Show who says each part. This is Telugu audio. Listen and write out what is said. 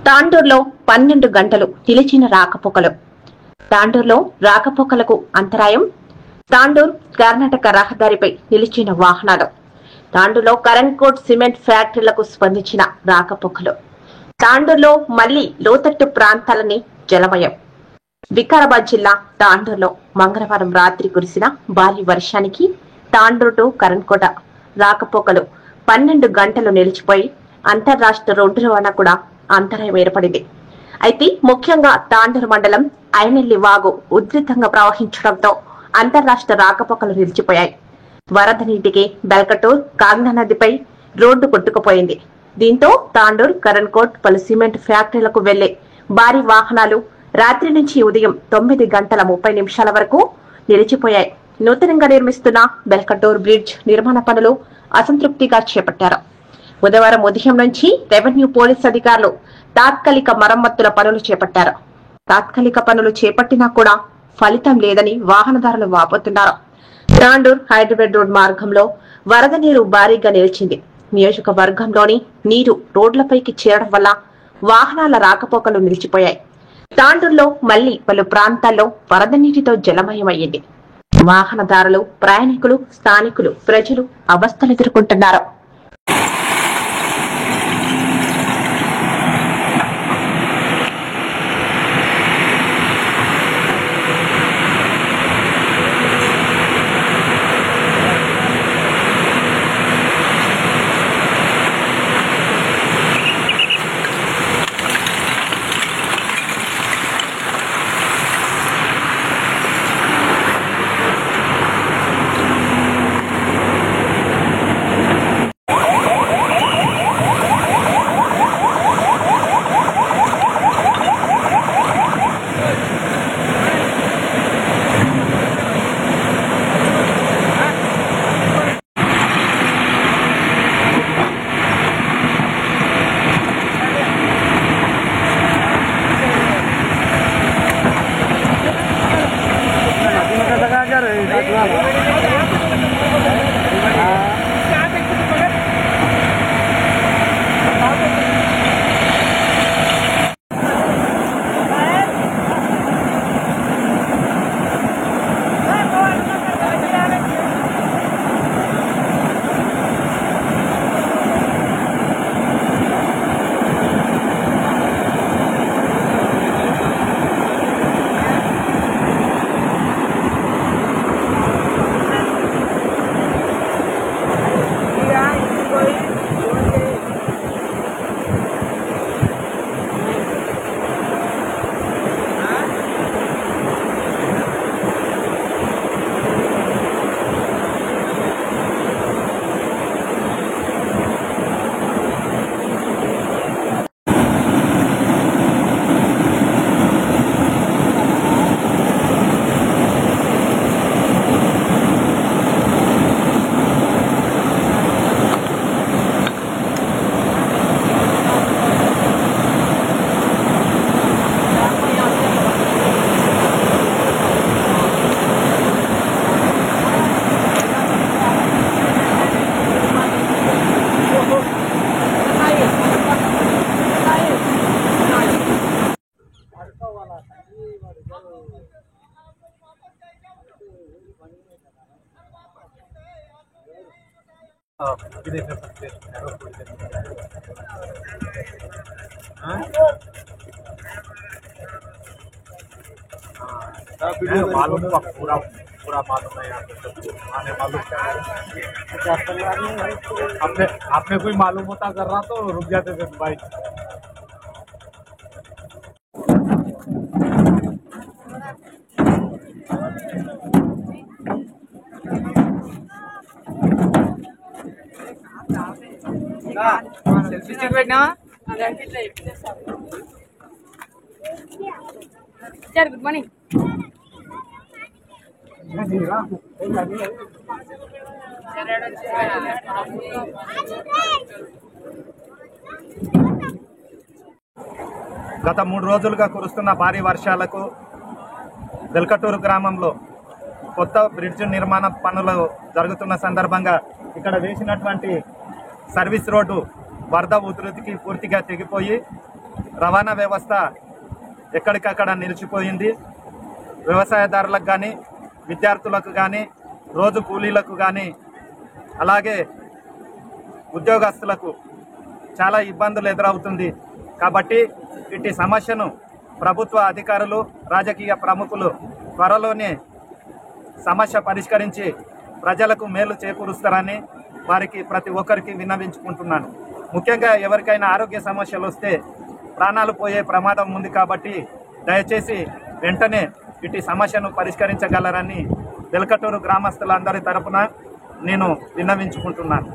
Speaker 1: తాండూరులో 12 గంటలు నిలిచిన రాకపోకలు. తాండూరులో రాకపోకలకు అంతరాయం. తాండూరు కర్ణాటక రహదారిపై నిలిచిన వాహనాలు. తాండూరులో కరణ్కోట్ సిమెంట్ ఫ్యాక్టరీలకు స్పందించిన రాకపోకలు. తాండూరులో మళ్లీ లోతట్టు ప్రాంతాలని జలమయం. వికారాబాద్ జిల్లా తాండూరులో మంగళవారం రాత్రి కురిసిన భారీ వర్షానికి తాండూరు టు కరణ్కోట రాకపోకలు 12 గంటలు నిలిచిపోయి అంతర్రాష్ట్ర రోడ్డు రవాణా కూడా అంతరాయం ఏర్పడింది. అయితే ముఖ్యంగా తాండూరు మండలం ఐనెల్లి వాగు ఉధృతంగా ప్రవహించడంతో అంతర్రాష్ట్ర రాకపోకలు నిలిచిపోయాయి. వరద నీటికి బెల్కటూర్ కాగ్నా నదిపై రోడ్డు కొట్టుకుపోయింది. దీంతో తాండూరు కరణ్కోట్ పలు సిమెంట్ ఫ్యాక్టరీలకు వెళ్లే భారీ వాహనాలు రాత్రి నుంచి ఉదయం 9:30 వరకు నిలిచిపోయాయి. నూతనంగా నిర్మిస్తున్న బెల్కటూర్ బ్రిడ్జ్ నిర్మాణ పనులు అసంతృప్తిగా చేపట్టారు. బుధవారం ఉదయం నుంచి రెవెన్యూ పోలీస్ అధికారులు తాత్కాలిక మరమ్మతుల పనులు చేపట్టారు. తాత్కాలిక పనులు చేపట్టినా కూడా ఫలితం లేదని వాహనదారులు వాపోతున్నారు. తాండూర్ హైదరాబాద్ రోడ్ మార్గంలో వరద నీరు భారీగా నిలిచింది. నియోజకవర్గంలోని నీరు రోడ్లపైకి చేరడం వల్ల వాహనాల రాకపోకలు నిలిచిపోయాయి. తాండూరులో మళ్లీ పలు ప్రాంతాల్లో వరద నీటితో జలమయమయ్యింది. వాహనదారులు, ప్రయాణికులు, స్థానికులు, ప్రజలు అవస్థలు ఎదుర్కొంటున్నారు.
Speaker 2: मालूम पूरा पूरा मालूम है यहाँ पे आने मालूम आपने कोई मालूम होता कर रहा तो रुक जाते थे भाई।
Speaker 3: సెల్ఫీ స్టిక్ పెట్టినా సార్ గుడ్ మార్నింగ్.
Speaker 2: గత 3 రోజులుగా కురుస్తున్న భారీ వర్షాలకు బెల్కటూరు గ్రామంలో కొత్త బ్రిడ్జ్ నిర్మాణ పనులు జరుగుతున్న సందర్భంగా ఇక్కడ వేసినటువంటి సర్వీస్ రోడ్డు వరద ఉధృతికి పూర్తిగా తెగిపోయి రవాణా వ్యవస్థ ఎక్కడికక్కడ నిలిచిపోయింది. వ్యవసాయదారులకు కానీ, విద్యార్థులకు కానీ, రోజు కూలీలకు కానీ, అలాగే ఉద్యోగస్తులకు చాలా ఇబ్బందులు ఎదురవుతుంది. కాబట్టి ఇట్టి సమస్యను ప్రభుత్వ అధికారులు, రాజకీయ ప్రముఖులు త్వరలోనే సమస్య పరిష్కరించి ప్రజలకు మేలు చేకూరుస్తారని వారికి ప్రతి ఒక్కరికి విన్నవించుకుంటున్నాను. ముఖ్యంగా ఎవరికైనా ఆరోగ్య సమస్యలు వస్తే ప్రాణాలు పోయే ప్రమాదం ఉంది. కాబట్టి దయచేసి వెంటనే ఇటు సమస్యను పరిష్కరించగలరని వెల్కటూరు గ్రామస్తులందరి తరపున నేను విన్నవించుకుంటున్నాను.